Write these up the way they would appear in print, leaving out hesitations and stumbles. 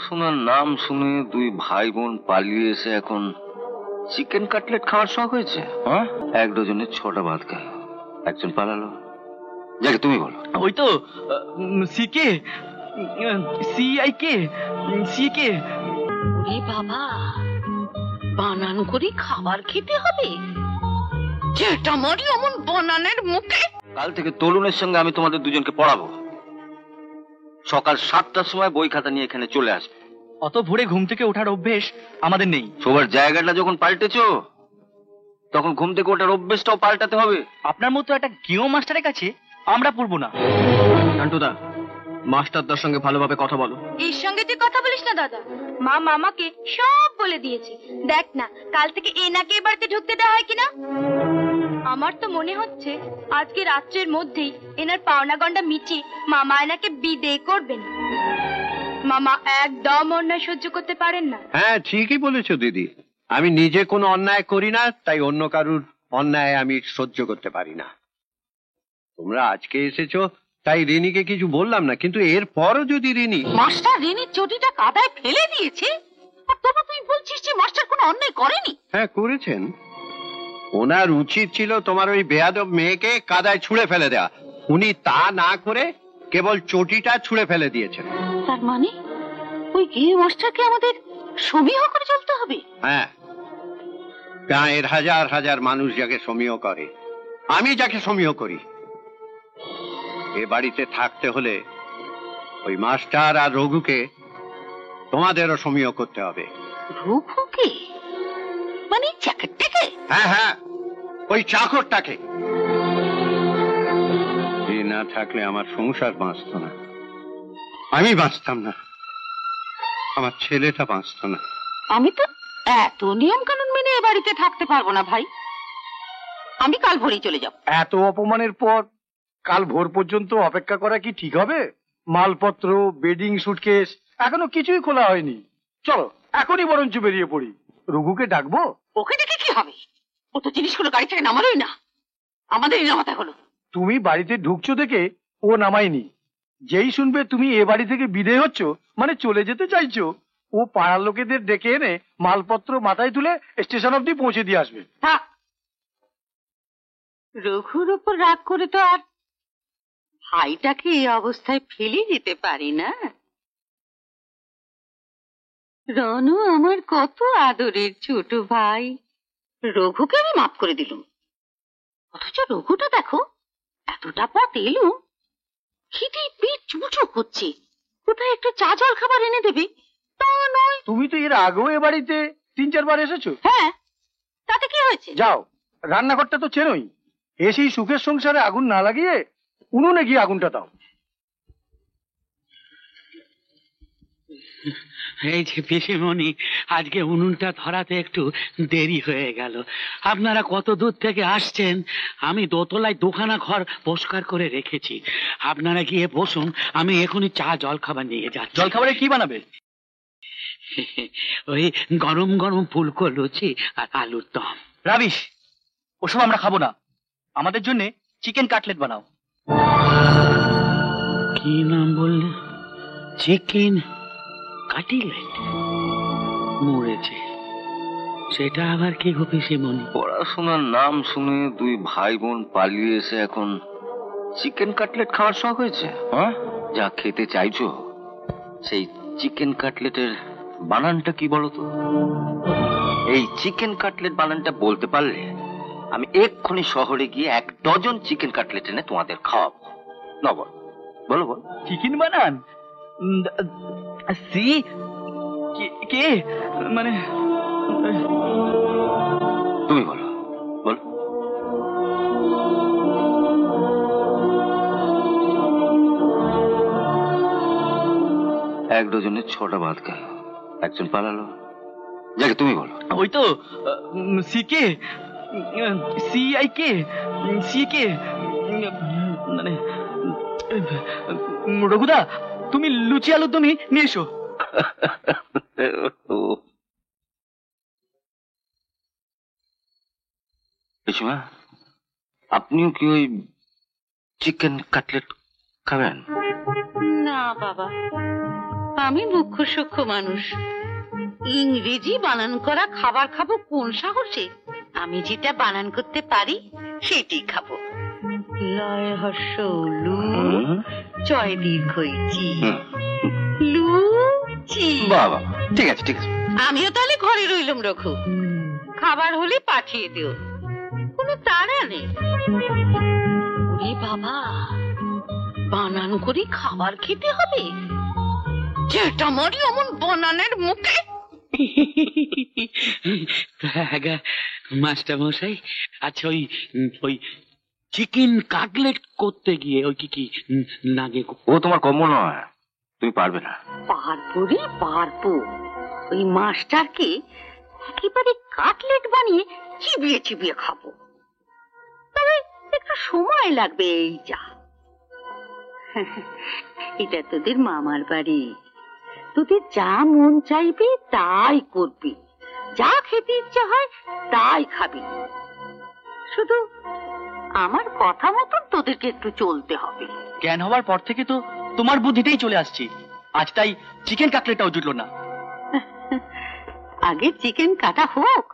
পড়াশোনার নাম শুনে দুই ভাই বোন পালিয়ে এসে এখন চিকেন কাটলেট খাওয়ার শখ হয়েছে। হ্যাঁ, 1 ডজনে 6টা ভাত খায়, একজন পালালো। যাকে তুমি বলো। ওই তো সিকে সিআইকে সিকে। ওরে বাবা, বানান করে খাবার খেতে হবে? যেটা মারি অমন বানানের মুখে। কাল থেকে তরুণের সঙ্গে আমি তোমাদের দুজনকে পড়াবো। সকাল 7টার সময় বই খাতা নিয়ে এখানে চলে আসবে। অত ভোরে ঘুম থেকে ওঠার অভ্যেস আমাদের নেই। সবার জায়গাটা যখন পাল্টেছো তখন ঘুম থেকে ওঠার অভ্যেসটাও পাল্টাতে হবে। আপনার মতো একটা গেঁয়ো মাস্টারের কাছে আমরা পড়বো না। নান্টুদা, মাস্টারদার সঙ্গে ভালোভাবে কথা বলো। এর সঙ্গে তুই কথা বলিস না দাদা, মা মামাকে সব বলে দিয়েছে। দেখ না, কাল থেকে এনাকে এ বাড়িতে ঢুকতে দেওয়া হয় কিনা। আমার তো মনে হচ্ছে আজকে রাত্রের মধ্যেই এনার পাওনা গন্ডা মিটিয়ে মামা এনাকে বিদেয় করবেন। মামা একদম অন্যায় সহ্য করতে পারেন না। হ্যাঁ, ঠিকই বলেছো দিদি। আমি নিজে কোনো অন্যায় করি না, তাই অন্য কারুর অন্যায় আমি সহ্য করতে পারি না। তোমরা আজকে এসেছো তাই রিনিকে কিছু বললাম না, কিন্তু এরপরও যদি রিনি মাস্টার রিনির চটিটা কাদায় ফেলে দিয়েছে, আর তবু তুই বলছিস যে মাস্টার কোনো অন্যায় করেনি? হ্যাঁ, করেছেন। ওনার উচিত ছিল তোমার ওই বেয়াদব মেয়েকে কাদায় ছুঁড়ে ফেলে দেওয়া। উনি তা না করে কেবল চটিটা ছুঁড়ে ফেলে দিয়েছেন। তার মানে ওই গেয়ে মাস্টারকে আমাদের সমীহ করে চলতে হবে? হ্যাঁ, গাঁয়ের হাজার হাজার মানুষ যাকে সমীহ করে, আমি যাকে সমীহ করি। এ বাড়িতে থাকতে হলে ওই মাস্টার আর রঘুকে তোমাদেরও সমীহ করতে হবে। রঘুকে মানে চাকরটাকে? হ্যাঁ হ্যাঁ, ওই চাকরটাকে। এ না থাকলে আমার সংসার বাঁচত না, আমি বাঁচতাম না, আমার ছেলেটা বাঁচত না। আমি তো এত নিয়ম কানুন মেনে এ বাড়িতে থাকতে পারবো না ভাই। আমি কাল ভোরেই চলে যাব। এত অপমানের পর কাল ভোর পর্যন্ত অপেক্ষা করা কি ঠিক হবে? মালপত্র, বেডিং সুটকেস এখনো কিছুই খোলা হয়নি। চলো এখনই বরঞ্চ বেরিয়ে পড়ি। রঘুকে ডাকবো? ওকে দেখে কি হবে? ও তো জিনিসগুলো গাড়ি থেকে নামালোই না, আমাদেরই নামাতে হলো। তুমি বাড়িতে ঢুকছো দেখে ও নামায়নি। যেই শুনবে তুমি এ বাড়ি থেকে বিদেয় হচ্ছ, মানে চলে যেতে চাইছো, ও পাড়ার লোকেদের ডেকে এনে মালপত্র মাথায় তুলে স্টেশন অব্দি পৌঁছে দিয়ে আসবে। থাক, রঘুর উপর রাগ করে তো আর ভাইটাকে এই অবস্থায় ফেলে দিতে পারি না। রনু আমার কত আদরের ছোট ভাই, রঘুকে আমি মাফ করে দিলুম। অথচ রঘুটা দেখো, এতটা পথ এলুম, খিদে পেট চুচু করছে, কোথায় একটু চা জল খাবার এনে দেবে তা নয়। তুমি তো এর আগেও এ বাড়িতে 3-4 বার এসেছো। হ্যাঁ, তাতে কি হয়েছে? যাও, রান্নাঘরটা তো চেনোই। এসেই সুখের সংসারে আগুন না লাগিয়ে উনুনে গিয়ে আগুনটা দাও। এই যে পিসিমণি, আজকে উনুনটা ধরাতে একটু দেরি হয়ে গেল। আপনারা কত দূর থেকে আসছেন। আমি দোতলায় 2খানা ঘর পরিষ্কার করে রেখেছি, আপনারা গিয়ে বসুন, আমি এখনই চা জল খাবার নিয়ে যাচ্ছি। জল খাবারে কি বানাবে? ওই গরম গরম ফুলকো লুচি আর আলুর দম। রাবিশ, ওসব আমরা খাবো না। আমাদের জন্য চিকেন কাটলেট বানাও। কি নাম বললে? Chicken cutlet? মরেছে, সেটা আবার কি গো পিসিমণি? পড়াশোনার নাম শুনে দুই ভাই বোন পালিয়ে এসে এখন চিকেন কাটলেট খাওয়ার শখ হয়েছে। হ্যাঁ, যা খেতে চাইছো সেই চিকেন কাটলেটের বানানটা কি বলো তো? এই চিকেন কাটলেট বানানটা বলতে পারলে আমি এক্ষুনি শহরে গিয়ে 1 ডজন চিকেন কাটলেট এনে তোমাদের খাওয়াবো। না বল, বলো বল। চিকেন বানান? সি কে মানে? তুমি বলো, বলো। এক ডজনে 6টা ভাত খায়, একজন পালালো। যাকে তুমি বলো। ওই তো সিকে সিআইকে সিকে মানে। রঘুদা, তুমি লুচি আলুর দমই নিয়ে এসো। পিসিমা, আপনিও কি ওই চিকেন কাটলেট খাবেন? না বাবা, আমি মুখ্য সূক্ষ্ম মানুষ, ইংরেজি বানান করা খাবার খাবো কোন সাহসে? আমি যেটা বানান করতে পারি সেটাই খাবো। লয় হর্ষ লু, চয় দীর্ঘই চি, লুচি। বাবা, ঠিক আছে ঠিক আছে। আমিও তাহলে ঘরে রইলাম রঘু, খাবার হলে পাঠিয়ে দিও, কোনো তাড়া নেই। ওরে বাবা, বানান করে খাবার খেতে হবে? যেটা মারি অমন বানানের মুখে। মাস্টার মশাই, আচ্ছা ওই চিকেন কাটলেট করতে গিয়ে ওই কি নাগে ও তোমার কম্য নয়, তুমি পারবে না। পারবো রে পারবো, ওই মাস্টারকে একেবারে কাটলেট বানিয়ে চিবিয়ে চিবিয়ে খাবো, তবে একটু সময় লাগবে। এই যা, এটা তোদের মামার বাড়ি, তোদের যা মন চাইবে তাই করবি, যা খেতে ইচ্ছে হয় তাই খাবি, শুধু আমার কথা মতন তোদেরকে একটু চলতে হবে। জ্ঞান হওয়ার পর থেকে তো তোমার বুদ্ধিতেই চলে আসছি, আজ তাই চিকেন কাটলেটটাও জুটলো না। আগে চিকেন কাটা হোক,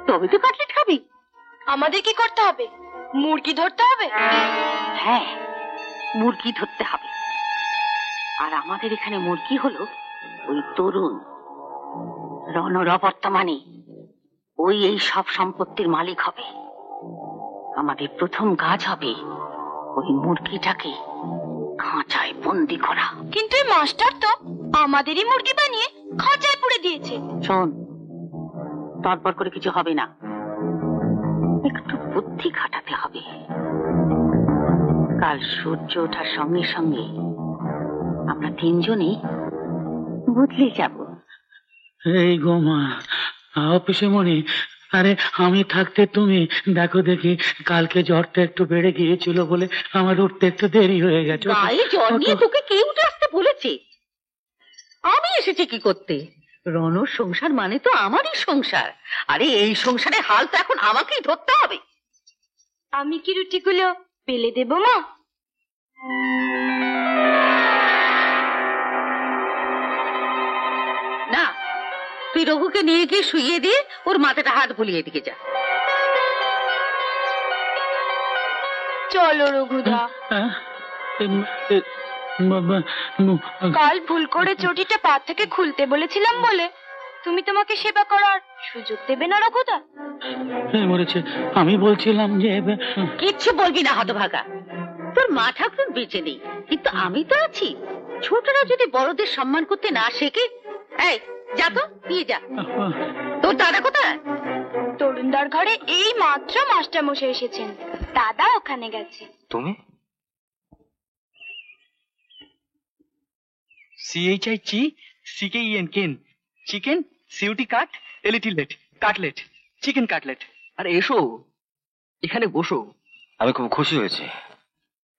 তবে তো কাটলেট খাবি। আমাদের কি করতে হবে? মুরগি ধরতে হবে? হ্যাঁ, মুরগি ধরতে হবে। আর আমাদের এখানে মুরগি হলো ওই তরুণ রণরা, বর্তমানে ওই এই সব সম্পত্তির মালিক হবে। আমাদের প্রথম কাজ হবে ওই মুরগিটাকে খাঁচায় বন্দি করা। কিন্তু এই মাস্টার তো আমাদেরই মুরগি বানিয়ে খাঁচায় পুরে দিয়েছে। শোন, তারপর করে কিছু হবে না, একটু বুদ্ধি খাটাতে হবে। কাল সূর্য ওঠার সঙ্গে সঙ্গে আমরা তিনজনই বদলে যাব। এই গো মা, অফিসে মনে, আরে আমি থাকতে তুমি দেখো দেখি, কালকে জ্বরটা একটু বেড়ে গিয়েছিল বলে আমার উঠতে একটু দেরি হয়ে গেছে। গায়ে জ্বর নিয়ে তোকে কে উঠে আসতে বলেছে? আমি এসেছি কি করতে? রণর সংসার মানে তো আমারই সংসার, আরে এই সংসারে হাল তো এখন আমাকেই ধরতে হবে। আমি কি রুটিগুলো বেলে দেবো মা? না, তুই রঘুকে নিয়ে গিয়ে শুইয়ে দিয়ে ওর মাথাটা হাত বুলিয়ে দিকে যা। চলো রঘুদা, কাল ভুল করে চটিটা পা থেকে খুলতে বলেছিলাম বলে তুমি তোমাকে সেবা করার সুযোগ দেবে না রঘুদা? মরেছে, আমি বলছিলাম যে কিচ্ছু বলবি না হতভাগা, তোর মা ঠাকুর বেঁচে নেই, কিন্তু আমি তো আছি। ছোটরা যদি বড়দের সম্মান করতে না শেখে, এই যা তো নিয়ে যা। তোর দাদা কোথায়? তরুণদার ঘরে এই মাত্র মাস্টার মশাই এসেছেন, দাদা ওখানে গেছে। তুমি CHIC CKEN কেন, চিকেন সিউটি কাট এলিটিলেট কাটলেট, চিকেন কাটলেট। আরে এসো, এখানে বসো। আমি খুব খুশি হয়েছি,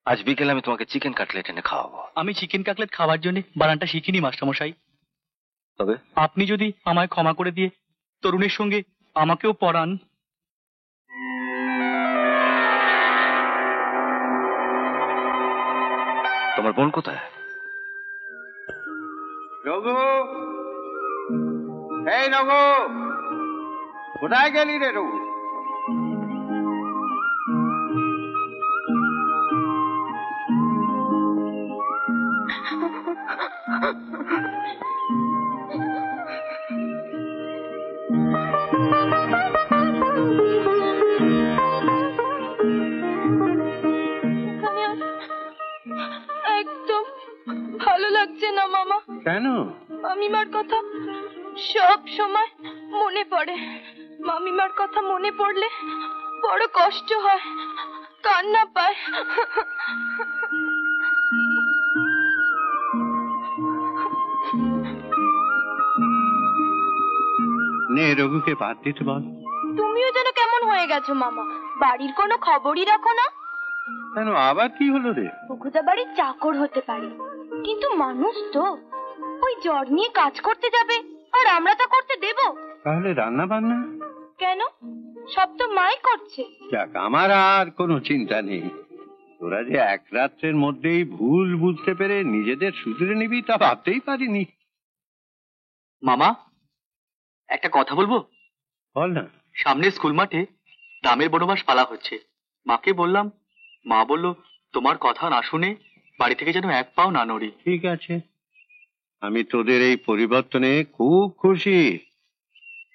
আজ বিকেলে আমি তোমাকে চিকেন কাটলেট এনে খাওয়াবো। আমি চিকেন কাটলেট খাওয়ার জন্য বানানটা শিখিনি মাস্টারমশাই, তবে আপনি যদি আমায় ক্ষমা করে দিয়ে তরুণের সঙ্গে আমাকেও পড়ান। তোমার বোন কোথায়? রঘু, এই রঘু, কোথায় গেলি রে রঘু? একদম ভালো লাগছে না মামা। কেন? মামিমার কথা সব সময় মনে পড়ে, মামিমার কথা মনে পড়লে বড় কষ্ট হয়, কান্না পায়। নে রঘুকে বাদ দিতে বল। তুমিও যেন কেমন হয়ে গেছো মামা, বাড়ির কোনো খবরই রাখো না। কেন, আবার কি হলো রে? বকুদা বাড়ির চাকর হতে পারে, কিন্তু মানুষ তো, ওই জ্বর নিয়ে কাজ করতে যাবে আর আমরা তা করতে দেব? তাহলে রান্না বান্না কেন, সব তো মাই করছে। যাক, আমার আর কোনো চিন্তা নেই, তোরা যে এক রাত্রের মধ্যেই ভুল বুঝতে পেরে নিজেদের শুধরে নিবি তা ভাবতেই পারিনি। মামা, একটা কথা বলবো? বল না। সামনে স্কুল মাঠে রামের বনবাস পালা হচ্ছে। মাকে বললাম, মা বলল তোমার কথা না শুনে বাড়ি থেকে যেন এক পাও না নড়ি। ঠিক আছে, আমি তোদের এই পরিবর্তনে খুব খুশি।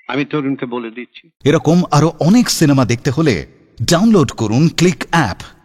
আমি তরুণকে বলে দিচ্ছি। এরকম আরো অনেক সিনেমা দেখতে হলে ডাউনলোড করুন ক্লিক অ্যাপ।